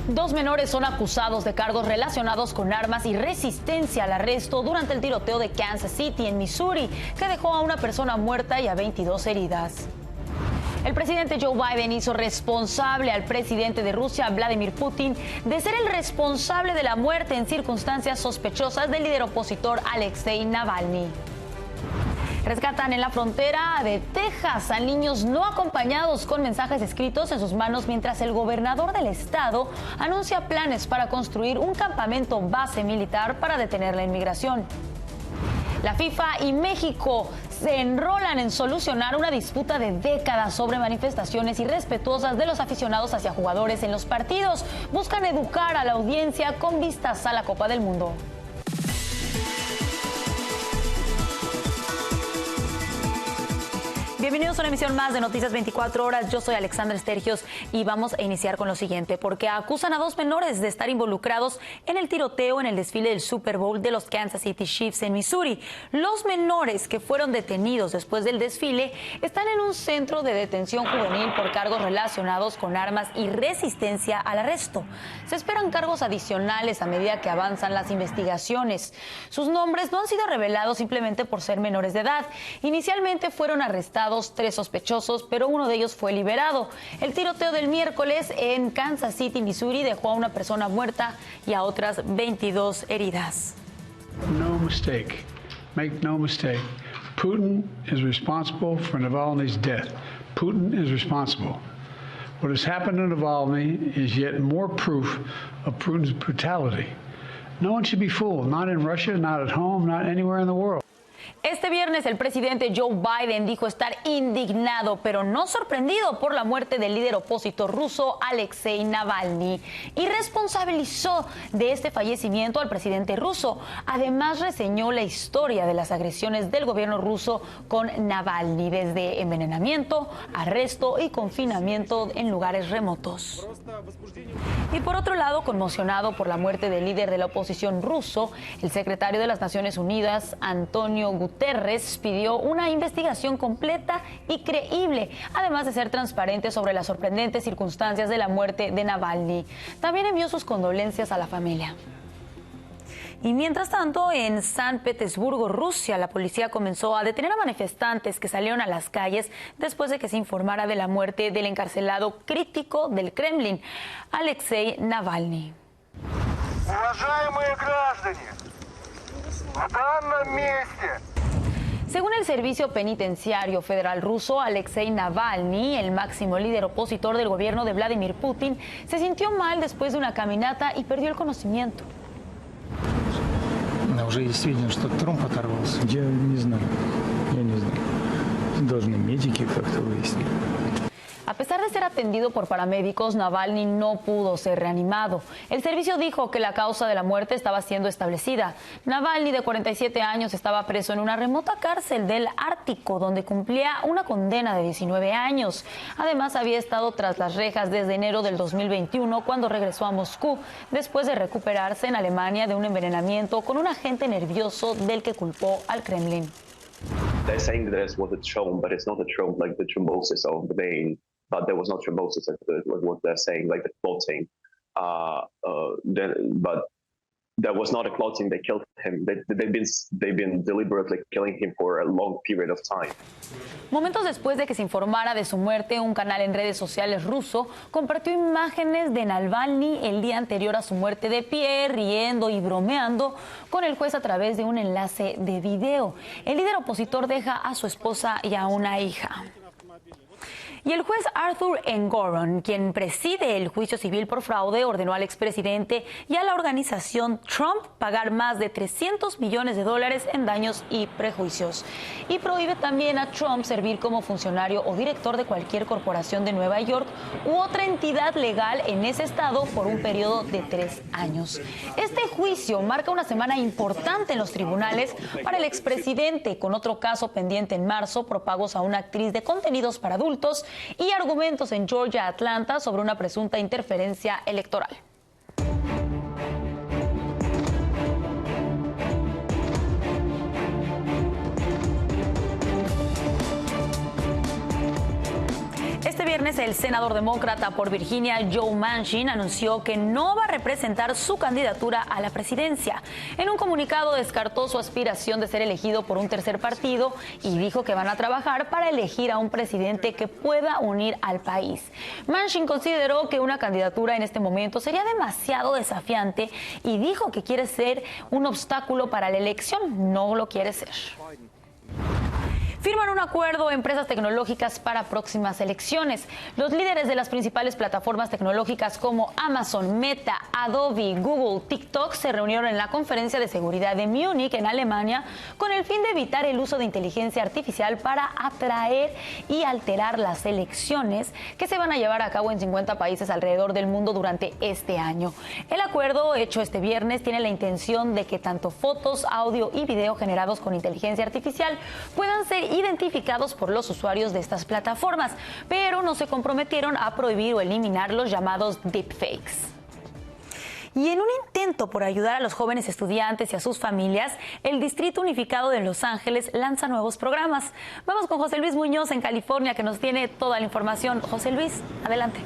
Dos menores son acusados de cargos relacionados con armas y resistencia al arresto durante el tiroteo de Kansas City, en Missouri, que dejó a una persona muerta y a 22 heridas. El presidente Joe Biden hizo responsable al presidente de Rusia, Vladimir Putin, de ser el responsable de la muerte en circunstancias sospechosas del líder opositor Alexei Navalny. Rescatan en la frontera de Texas a niños no acompañados con mensajes escritos en sus manos mientras el gobernador del estado anuncia planes para construir un campamento base militar para detener la inmigración. La FIFA y México se enrolan en solucionar una disputa de décadas sobre manifestaciones irrespetuosas de los aficionados hacia jugadores en los partidos. Buscan educar a la audiencia con vistas a la Copa del Mundo. Bienvenidos a una emisión más de Noticias 24 Horas. Yo soy Alexandra Estergios y vamos a iniciar con lo siguiente, porque acusan a dos menores de estar involucrados en el tiroteo en el desfile del Super Bowl de los Kansas City Chiefs en Missouri. Los menores que fueron detenidos después del desfile están en un centro de detención juvenil por cargos relacionados con armas y resistencia al arresto. Se esperan cargos adicionales a medida que avanzan las investigaciones. Sus nombres no han sido revelados simplemente por ser menores de edad. Inicialmente fueron arrestados 3 sospechosos, pero uno de ellos fue liberado. El tiroteo del miércoles en Kansas City, Missouri, dejó a una persona muerta y a otras 22 heridas. No mistake. Make no mistake. Putin is responsible for Navalny's death. Putin is responsible. What has happened to Navalny is yet more proof of Putin's brutality. No one should be fooled, not in Russia, not at home, not anywhere in the world. Este viernes el presidente Joe Biden dijo estar indignado, pero no sorprendido por la muerte del líder opositor ruso Alexei Navalny, y responsabilizó de este fallecimiento al presidente ruso. Además, reseñó la historia de las agresiones del gobierno ruso con Navalny, desde envenenamiento, arresto y confinamiento en lugares remotos. Y por otro lado, conmocionado por la muerte del líder de la oposición ruso, el secretario de las Naciones Unidas, Antonio Guterres, pidió una investigación completa y creíble, además de ser transparente sobre las sorprendentes circunstancias de la muerte de Navalny. También envió sus condolencias a la familia. Y mientras tanto, en San Petersburgo, Rusia, la policía comenzó a detener a manifestantes que salieron a las calles después de que se informara de la muerte del encarcelado crítico del Kremlin, Alexei Navalny. Según el Servicio Penitenciario Federal ruso, Alexei Navalny, el máximo líder opositor del gobierno de Vladimir Putin, se sintió mal después de una caminata y perdió el conocimiento. Уже есть сведения, что Трамп оторвался. Я не знаю. Должны медики как-то выяснить. A pesar de ser atendido por paramédicos, Navalny no pudo ser reanimado. El servicio dijo que la causa de la muerte estaba siendo establecida. Navalny, de 47 años, estaba preso en una remota cárcel del Ártico, donde cumplía una condena de 19 años. Además, había estado tras las rejas desde enero del 2021, cuando regresó a Moscú, después de recuperarse en Alemania de un envenenamiento con un agente nervioso del que culpó al Kremlin. They're saying that it was a thrombus, but it's not a thrombus like the thrombosis of the vein. But there was no thrombosis, what they're saying, like the clotting. But there was not a clotting. They killed him. They've been deliberately killing him for a long period of time. Momentos después de que se informara de su muerte, un canal en redes sociales ruso compartió imágenes de Navalny el día anterior a su muerte, de pie, riendo y bromeando con el juez a través de un enlace de video. El líder opositor deja a su esposa y a una hija. Y el juez Arthur Engoron, quien preside el juicio civil por fraude, ordenó al expresidente y a la organización Trump pagar más de $300 millones en daños y prejuicios. Y prohíbe también a Trump servir como funcionario o director de cualquier corporación de Nueva York u otra entidad legal en ese estado por un periodo de 3 años. Este juicio marca una semana importante en los tribunales para el expresidente, con otro caso pendiente en marzo por pagos a una actriz de contenidos para adultos y argumentos en Georgia, Atlanta, sobre una presunta interferencia electoral. viernes, el senador demócrata por Virginia, Joe Manchin, anunció que no va a representar su candidatura a la presidencia. En un comunicado descartó su aspiración de ser elegido por un tercer partido y dijo que van a trabajar para elegir a un presidente que pueda unir al país. Manchin consideró que una candidatura en este momento sería demasiado desafiante y dijo que quiere ser un obstáculo para la elección. No lo quiere ser. Firman un acuerdo empresas tecnológicas para próximas elecciones. Los líderes de las principales plataformas tecnológicas como Amazon, Meta, Adobe, Google, TikTok se reunieron en la conferencia de seguridad de Múnich, en Alemania, con el fin de evitar el uso de inteligencia artificial para atraer y alterar las elecciones que se van a llevar a cabo en 50 países alrededor del mundo durante este año. El acuerdo, hecho este viernes, tiene la intención de que tanto fotos, audio y video generados con inteligencia artificial puedan ser identificados por los usuarios de estas plataformas, pero no se comprometieron a prohibir o eliminar los llamados deepfakes. Y en un intento por ayudar a los jóvenes estudiantes y a sus familias, el Distrito Unificado de Los Ángeles lanza nuevos programas. Vamos con José Luis Muñoz en California, que nos tiene toda la información. José Luis, adelante.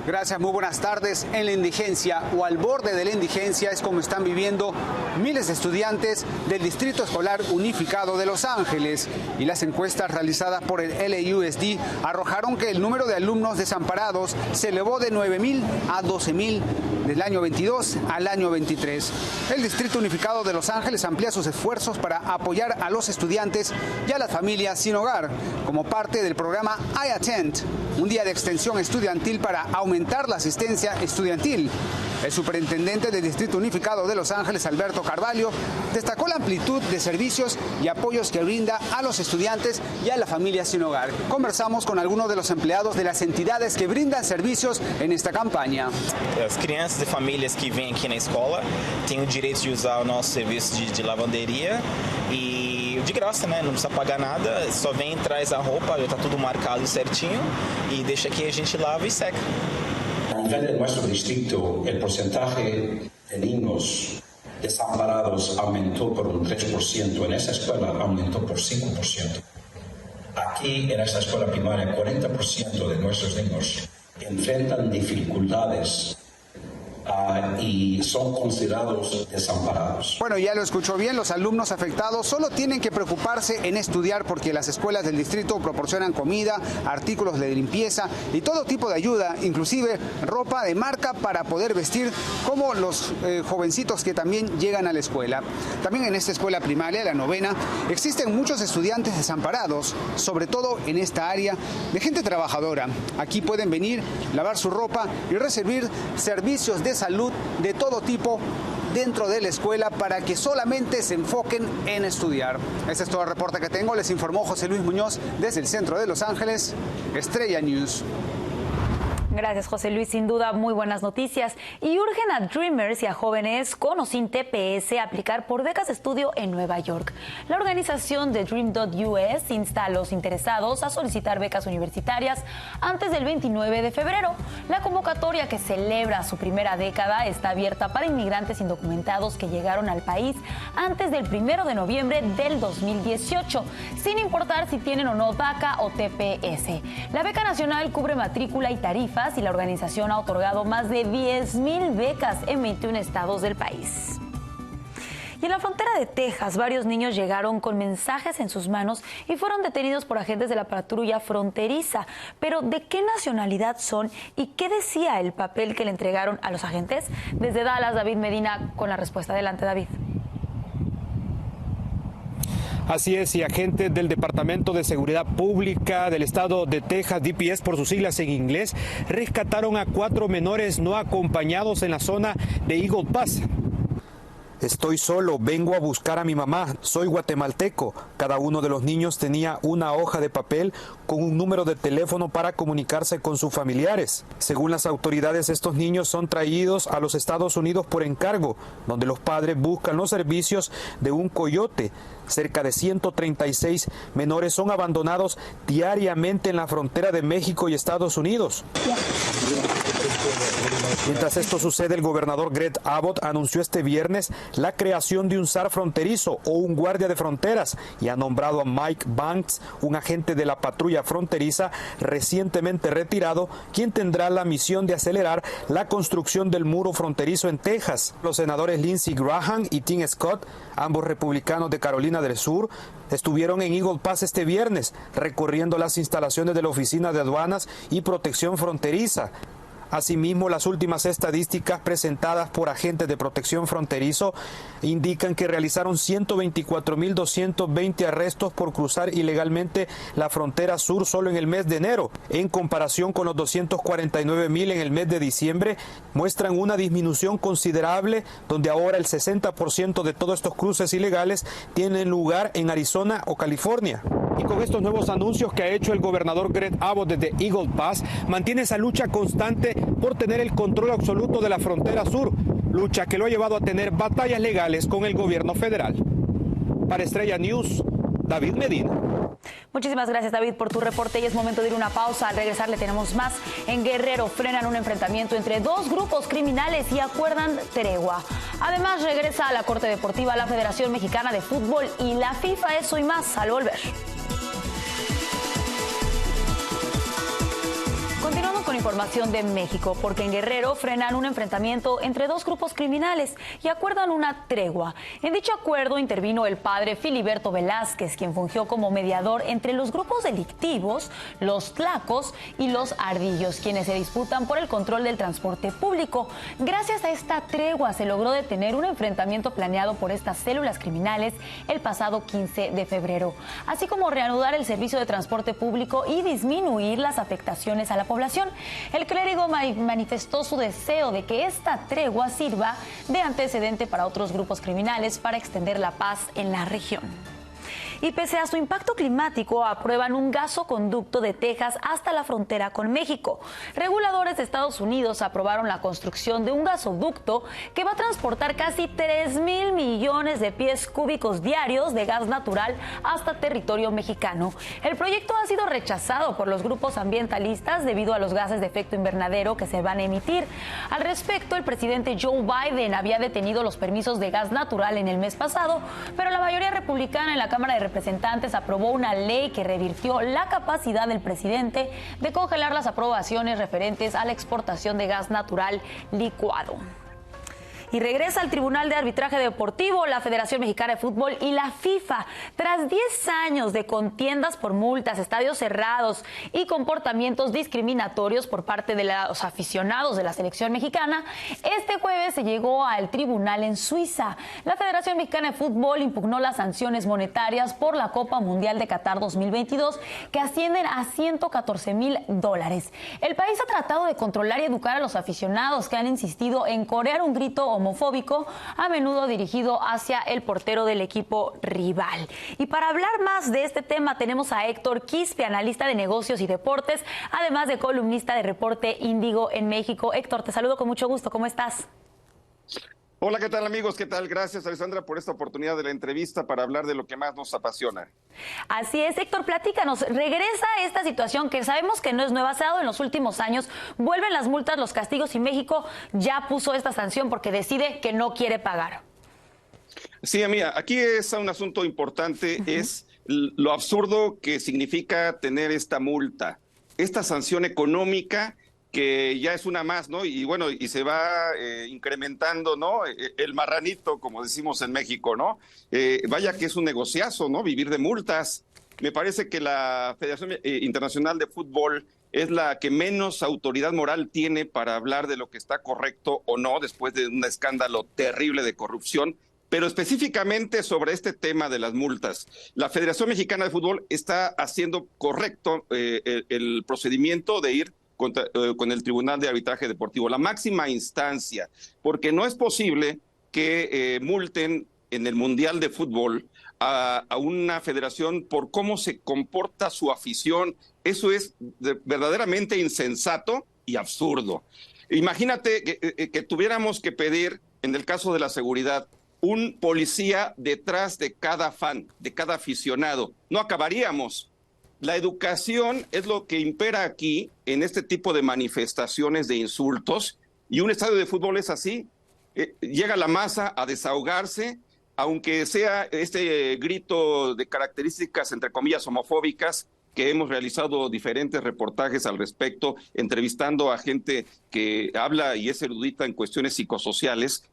Gracias, muy buenas tardes. En la indigencia o al borde de la indigencia es como están viviendo miles de estudiantes del Distrito Escolar Unificado de Los Ángeles. Y las encuestas realizadas por el LAUSD arrojaron que el número de alumnos desamparados se elevó de 9,000 a 12,000 del año 22 al año 23. El Distrito Unificado de Los Ángeles amplía sus esfuerzos para apoyar a los estudiantes y a las familias sin hogar, como parte del programa I Attend, un día de extensión estudiantil para aumentar la asistencia estudiantil. El superintendente del Distrito Unificado de Los Ángeles, Alberto Carvalho, destacó la amplitud de servicios y apoyos que brinda a los estudiantes y a las familias sin hogar. Conversamos con algunos de los empleados de las entidades que brindan servicios en esta campaña. As crianças e famílias que vêm aqui na escola têm o direito de usar o nosso serviço de lavanderia e de graça, né? Não precisa pagar nada, só vem, traz a roupa, já está tudo marcado certinho e deixa que a gente lava e seca. A nivel de nuestro distrito, el porcentaje de niños desamparados aumentó por un 3%, en esa escuela aumentó por 5%. Aquí, en esta escuela primaria, 40% de nuestros niños enfrentan dificultades y son considerados desamparados. Bueno, ya lo escuchó bien, los alumnos afectados solo tienen que preocuparse en estudiar porque las escuelas del distrito proporcionan comida, artículos de limpieza y todo tipo de ayuda, inclusive ropa de marca para poder vestir como los jovencitos que también llegan a la escuela. También en esta escuela primaria, la 9ª, existen muchos estudiantes desamparados, sobre todo en esta área de gente trabajadora. Aquí pueden venir, lavar su ropa y recibir servicios de salud de todo tipo dentro de la escuela para que solamente se enfoquen en estudiar. Ese es todo el reporte que tengo. Les informó José Luis Muñoz desde el centro de Los Ángeles, Estrella News. Gracias, José Luis. Sin duda, muy buenas noticias. Y urgen a Dreamers y a jóvenes con o sin TPS a aplicar por becas de estudio en Nueva York. La organización de Dream.us insta a los interesados a solicitar becas universitarias antes del 29 de febrero. La convocatoria, que celebra su primera década, está abierta para inmigrantes indocumentados que llegaron al país antes del 1 de noviembre del 2018, sin importar si tienen o no DACA o TPS. La beca nacional cubre matrícula y tarifas, y la organización ha otorgado más de 10,000 becas en 21 estados del país. Y en la frontera de Texas, varios niños llegaron con mensajes en sus manos y fueron detenidos por agentes de la patrulla fronteriza. Pero, ¿de qué nacionalidad son y qué decía el papel que le entregaron a los agentes? Desde Dallas, David Medina con la respuesta. Adelante, David. Así es, y agentes del Departamento de Seguridad Pública del estado de Texas, DPS por sus siglas en inglés, rescataron a 4 menores no acompañados en la zona de Eagle Pass. Estoy solo, vengo a buscar a mi mamá, soy guatemalteco. Cada uno de los niños tenía una hoja de papel con un número de teléfono para comunicarse con sus familiares. Según las autoridades, estos niños son traídos a los Estados Unidos por encargo, donde los padres buscan los servicios de un coyote. Cerca de 136 menores son abandonados diariamente en la frontera de México y Estados Unidos. Mientras esto sucede, el gobernador Greg Abbott anunció este viernes la creación de un SAR fronterizo o un guardia de fronteras y ha nombrado a Mike Banks, un agente de la patrulla fronteriza recientemente retirado, quien tendrá la misión de acelerar la construcción del muro fronterizo en Texas. Los senadores Lindsey Graham y Tim Scott, ambos republicanos de Carolina del Sur, estuvieron en Eagle Pass este viernes recorriendo las instalaciones de la Oficina de Aduanas y Protección Fronteriza. Asimismo, las últimas estadísticas presentadas por agentes de protección fronterizo indican que realizaron 124.220 arrestos por cruzar ilegalmente la frontera sur solo en el mes de enero, en comparación con los 249.000 en el mes de diciembre. Muestran una disminución considerable, donde ahora el 60% de todos estos cruces ilegales tienen lugar en Arizona o California. Y con estos nuevos anuncios que ha hecho el gobernador Greg Abbott desde Eagle Pass, mantiene esa lucha constante por tener el control absoluto de la frontera sur, lucha que lo ha llevado a tener batallas legales con el gobierno federal. Para Estrella News, David Medina. Muchísimas gracias, David, por tu reporte, y es momento de ir a una pausa. Al regresar le tenemos más. En Guerrero frenan un enfrentamiento entre dos grupos criminales y acuerdan tregua. Además, regresa a la Corte Deportiva la Federación Mexicana de Fútbol y la FIFA. Eso y más al volver. Continuamos con información de México, porque en Guerrero frenan un enfrentamiento entre dos grupos criminales y acuerdan una tregua. En dicho acuerdo intervino el padre Filiberto Velázquez, quien fungió como mediador entre los grupos delictivos, los tlacos y los ardillos, quienes se disputan por el control del transporte público. Gracias a esta tregua se logró detener un enfrentamiento planeado por estas células criminales el pasado 15 de febrero, así como reanudar el servicio de transporte público y disminuir las afectaciones a la población. El clérigo manifestó su deseo de que esta tregua sirva de antecedente para otros grupos criminales para extender la paz en la región. Y pese a su impacto climático, aprueban un gasoconducto de Texas hasta la frontera con México. Reguladores de Estados Unidos aprobaron la construcción de un gasoducto que va a transportar casi 3,000 millones de pies cúbicos diarios de gas natural hasta territorio mexicano. El proyecto ha sido rechazado por los grupos ambientalistas debido a los gases de efecto invernadero que se van a emitir. Al respecto, el presidente Joe Biden había detenido los permisos de gas natural en el mes pasado, pero la mayoría republicana en la Cámara de Representantes aprobó una ley que revirtió la capacidad del presidente de congelar las aprobaciones referentes a la exportación de gas natural licuado. Y regresa al Tribunal de Arbitraje Deportivo la Federación Mexicana de Fútbol y la FIFA. Tras 10 años de contiendas por multas, estadios cerrados y comportamientos discriminatorios por parte de los aficionados de la selección mexicana, este jueves se llegó al tribunal en Suiza. La Federación Mexicana de Fútbol impugnó las sanciones monetarias por la Copa Mundial de Qatar 2022, que ascienden a $114,000. El país ha tratado de controlar y educar a los aficionados, que han insistido en corear un grito homofóbico, a menudo dirigido hacia el portero del equipo rival. Y para hablar más de este tema tenemos a Héctor Quispe, analista de negocios y deportes, además de columnista de Reporte Índigo en México. Héctor, te saludo con mucho gusto. ¿Cómo estás? Hola, ¿qué tal, amigos? ¿Qué tal? Gracias, Alessandra, por esta oportunidad de la entrevista para hablar de lo que más nos apasiona. Así es, Héctor, platícanos. Regresa esta situación que sabemos que no es nueva, se ha dado en los últimos años. Vuelven las multas, los castigos, y México ya puso esta sanción porque decide que no quiere pagar. Sí, amiga, aquí es un asunto importante, es lo absurdo que significa tener esta multa, esta sanción económica, que ya es una más, ¿no? Y bueno, y se va incrementando, ¿no? El marranito, como decimos en México, ¿no? Vaya que es un negociazo, ¿no? Vivir de multas. Me parece que la Federación Internacional de Fútbol es la que menos autoridad moral tiene para hablar de lo que está correcto o no, después de un escándalo terrible de corrupción. Pero específicamente sobre este tema de las multas, la Federación Mexicana de Fútbol está haciendo correcto el procedimiento de ir con el Tribunal de Arbitraje Deportivo, la máxima instancia, porque no es posible que multen en el Mundial de Fútbol a una federación por cómo se comporta su afición. Eso es verdaderamente insensato y absurdo. Imagínate que tuviéramos que pedir, en el caso de la seguridad, un policía detrás de cada fan, de cada aficionado. No acabaríamos. La educación es lo que impera aquí en este tipo de manifestaciones de insultos, y un estadio de fútbol es así. Llega la masa a desahogarse, aunque sea este grito de características, entre comillas, homofóbicas, que hemos realizado diferentes reportajes al respecto, entrevistando a gente que habla y es erudita en cuestiones psicosociales.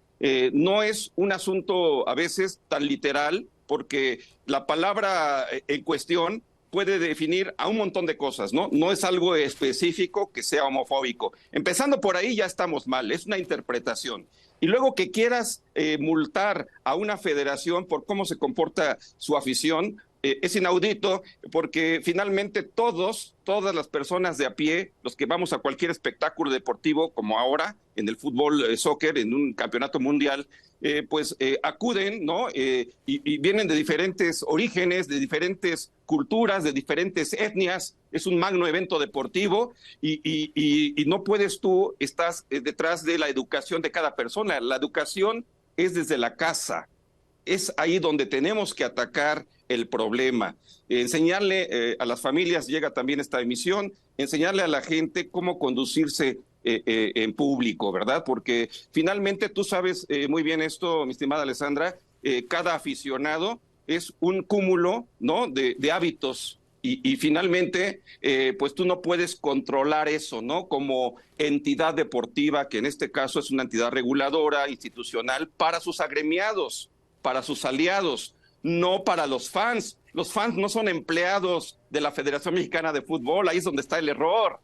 No es un asunto a veces tan literal, porque la palabra en cuestión puede definir a un montón de cosas, ¿no? No es algo específico que sea homofóbico. Empezando por ahí ya estamos mal, es una interpretación. Y luego que quieras multar a una federación por cómo se comporta su afición, es inaudito, porque finalmente todas las personas de a pie, los que vamos a cualquier espectáculo deportivo, como ahora en el fútbol, soccer, en un campeonato mundial, acuden, ¿no? Y vienen de diferentes orígenes, de diferentes culturas, de diferentes etnias. Es un magno evento deportivo y no puedes tú, estás detrás de la educación de cada persona. La educación es desde la casa. Es ahí donde tenemos que atacar el problema. Enseñarle a las familias, llega también esta emisión, enseñarle a la gente cómo conducirse en público, ¿verdad? Porque finalmente tú sabes muy bien esto, mi estimada Alessandra, cada aficionado es un cúmulo, ¿no?, de hábitos. Y finalmente, pues tú no puedes controlar eso, ¿no? Como entidad deportiva, que en este caso es una entidad reguladora, institucional, para sus agremiados, para sus aliados, no para los fans. Los fans no son empleados de la Federación Mexicana de Fútbol, ahí es donde está el error.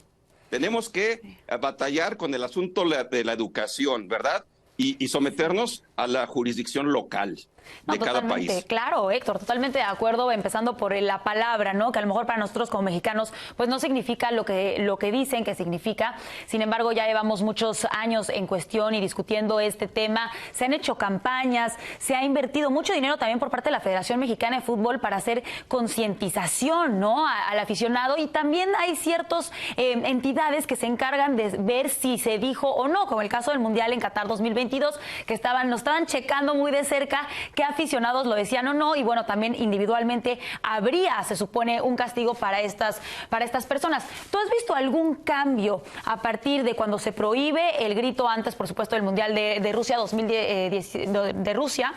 Tenemos que batallar con el asunto de la educación, ¿verdad? Y someternos a la jurisdicción local de cada país. Claro, Héctor, totalmente de acuerdo, empezando por la palabra, ¿no? Que a lo mejor para nosotros como mexicanos pues no significa lo que dicen que significa. Sin embargo, ya llevamos muchos años en cuestión y discutiendo este tema. Se han hecho campañas, se ha invertido mucho dinero también por parte de la Federación Mexicana de Fútbol para hacer concientización, ¿no?, al aficionado, y también hay ciertas entidades que se encargan de ver si se dijo o no, como el caso del Mundial en Qatar 2022, que nos estaban checando muy de cerca qué aficionados lo decían o no, y bueno, también individualmente habría, se supone, un castigo para estas personas. ¿Tú has visto algún cambio a partir de cuando se prohíbe el grito antes, por supuesto, del Mundial de Rusia 2010, de Rusia?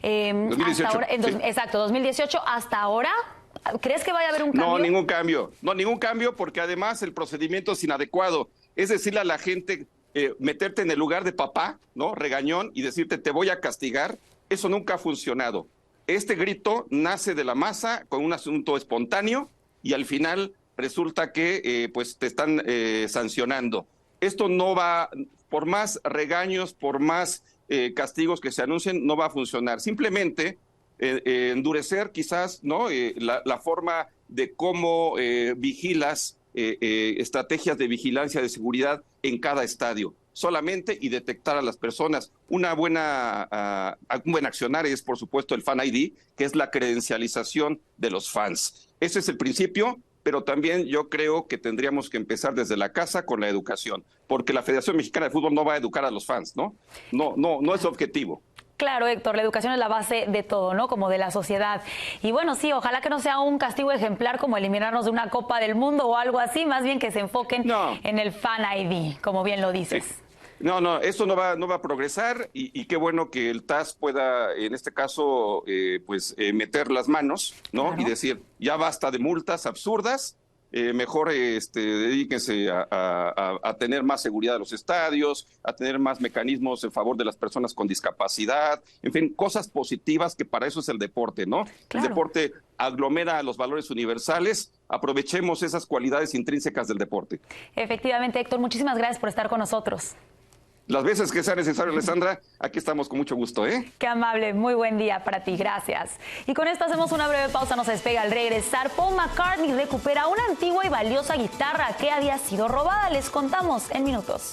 2018, hasta ahora, sí. Exacto, 2018 hasta ahora. ¿Crees que vaya a haber un cambio? No, ningún cambio, porque además el procedimiento es inadecuado. Es decirle a la gente, meterte en el lugar de papá, ¿no?, regañón, y decirte te voy a castigar. Eso nunca ha funcionado. Este grito nace de la masa con un asunto espontáneo y al final resulta que pues te están sancionando. Esto no va, por más regaños, por más castigos que se anuncien, no va a funcionar. Simplemente endurecer quizás, ¿no?, la forma de cómo vigilas, estrategias de vigilancia de seguridad en cada estadio. Solamente, y detectar a las personas. Un buen accionar es, por supuesto, el Fan ID, que es la credencialización de los fans. Ese es el principio, pero también yo creo que tendríamos que empezar desde la casa con la educación, porque la Federación Mexicana de Fútbol no va a educar a los fans, ¿no? No es su objetivo. Claro, Héctor, la educación es la base de todo, ¿no? Como de la sociedad. Y bueno, sí, ojalá que no sea un castigo ejemplar como eliminarnos de una Copa del Mundo o algo así, más bien que se enfoquen en el Fan ID, como bien lo dices. Sí. No, eso no va a progresar, y qué bueno que el TAS pueda, en este caso, meter las manos, ¿no? Claro. Y decir, ya basta de multas absurdas, mejor dedíquense a tener más seguridad de los estadios, a tener más mecanismos en favor de las personas con discapacidad, en fin, cosas positivas, que para eso es el deporte, ¿no? Claro. El deporte aglomera los valores universales, aprovechemos esas cualidades intrínsecas del deporte. Efectivamente, Héctor, muchísimas gracias por estar con nosotros. Las veces que sea necesario, Alessandra, aquí estamos con mucho gusto, ¿eh? Qué amable, muy buen día para ti, gracias. Y con esto hacemos una breve pausa, nos despega. Al regresar, Paul McCartney recupera una antigua y valiosa guitarra que había sido robada. Les contamos en minutos.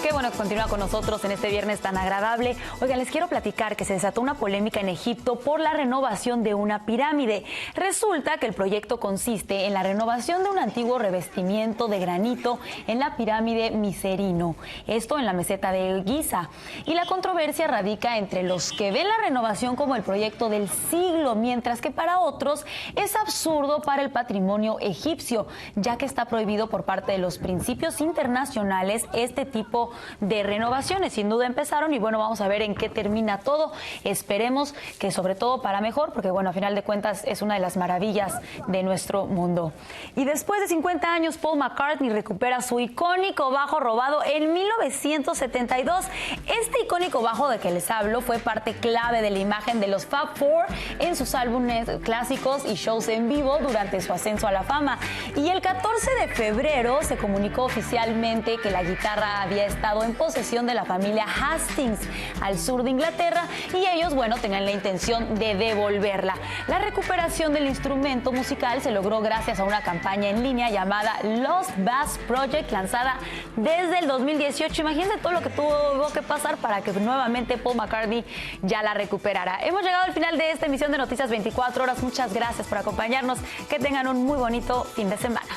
Qué bueno. bueno que continúa con nosotros en este viernes tan agradable. Oigan, les quiero platicar que se desató una polémica en Egipto por la renovación de una pirámide. Resulta que el proyecto consiste en la renovación de un antiguo revestimiento de granito en la pirámide Miserino, esto en la meseta de Giza. Y la controversia radica entre los que ven la renovación como el proyecto del siglo, mientras que para otros es absurdo para el patrimonio egipcio, ya que está prohibido por parte de los principios internacionales este tipo de renovaciones. Sin duda empezaron y bueno, vamos a ver en qué termina todo. Esperemos que sobre todo para mejor, porque bueno, a final de cuentas es una de las maravillas de nuestro mundo. Y después de 50 años, Paul McCartney recupera su icónico bajo robado en 1972. Este icónico bajo de que les hablo fue parte clave de la imagen de los Fab Four en sus álbumes clásicos y shows en vivo durante su ascenso a la fama. Y el 14 de febrero se comunicó oficialmente que la guitarra había estado en posesión de la familia Hastings al sur de Inglaterra y ellos, bueno, tenían la intención de devolverla. La recuperación del instrumento musical se logró gracias a una campaña en línea llamada Lost Bass Project, lanzada desde el 2018. Imagínense todo lo que tuvo que pasar para que nuevamente Paul McCartney ya la recuperara. Hemos llegado al final de esta emisión de Noticias 24 Horas. Muchas gracias por acompañarnos. Que tengan un muy bonito fin de semana.